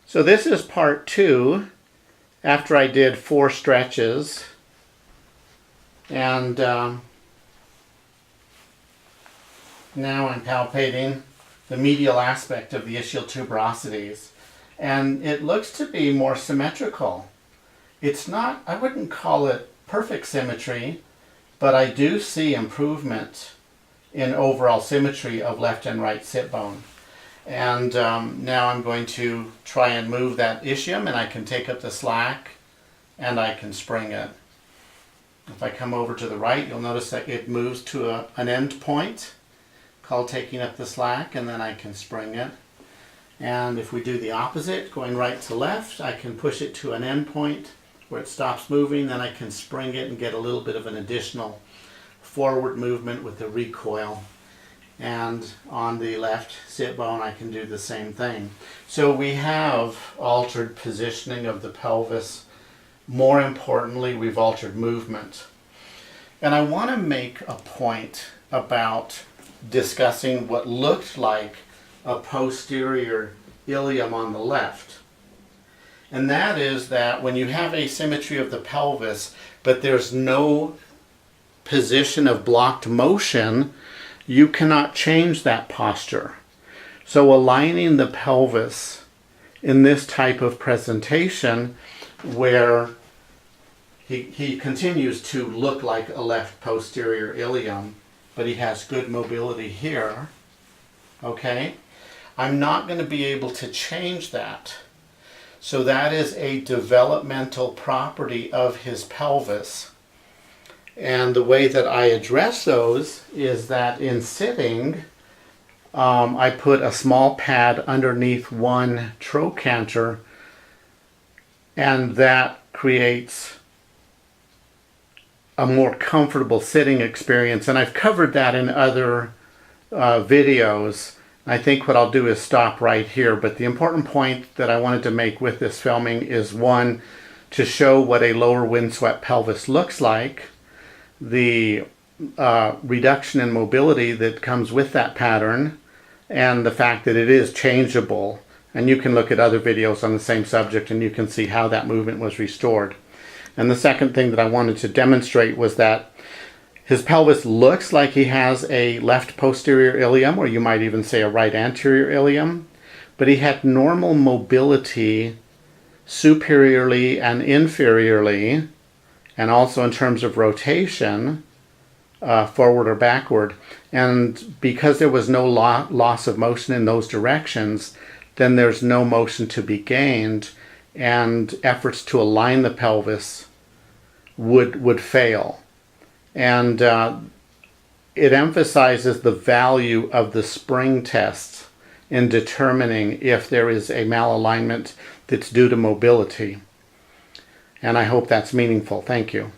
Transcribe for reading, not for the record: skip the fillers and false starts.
So this is part 2 after I did 4 stretches. And now I'm palpating the medial aspect of the ischial tuberosities. And it looks to be more symmetrical. It's not, I wouldn't call it perfect symmetry, but I do see improvement in overall symmetry of left and right sit bone. And now I'm going to try and move that ischium, and I can take up the slack and I can spring it. If I come over to the right, you'll notice that it moves to an end point called taking up the slack, and then I can spring it. And if we do the opposite, going right to left, I can push it to an end point where it stops moving, then I can spring it and get a little bit of an additional forward movement with the recoil. And on the left sit bone, I can do the same thing. So we have altered positioning of the pelvis. More importantly, we've altered movement. And I want to make a point about discussing what looked like a posterior ilium on the left. And that is that when you have asymmetry of the pelvis, but there's no position of blocked motion, you cannot change that posture. So aligning the pelvis in this type of presentation, where he continues to look like a left posterior ilium, but he has good mobility here, okay? I'm not going to be able to change that. So that is a developmental property of his pelvis. And the way that I address those is that in sitting, I put a small pad underneath one trochanter, and that creates a more comfortable sitting experience. And I've covered that in other videos. I think what I'll do is stop right here. But the important point that I wanted to make with this filming is, one, to show what a lower windswept pelvis looks like, the reduction in mobility that comes with that pattern, and the fact that it is changeable. And you can look at other videos on the same subject and you can see how that movement was restored. And the second thing that I wanted to demonstrate was that his pelvis looks like he has a left posterior ilium, or you might even say a right anterior ilium, but he had normal mobility superiorly and inferiorly, and also in terms of rotation, forward or backward. And because there was no loss of motion in those directions, then there's no motion to be gained, and efforts to align the pelvis would fail. And it emphasizes the value of the spring tests in determining if there is a malalignment that's due to mobility. And I hope that's meaningful. Thank you.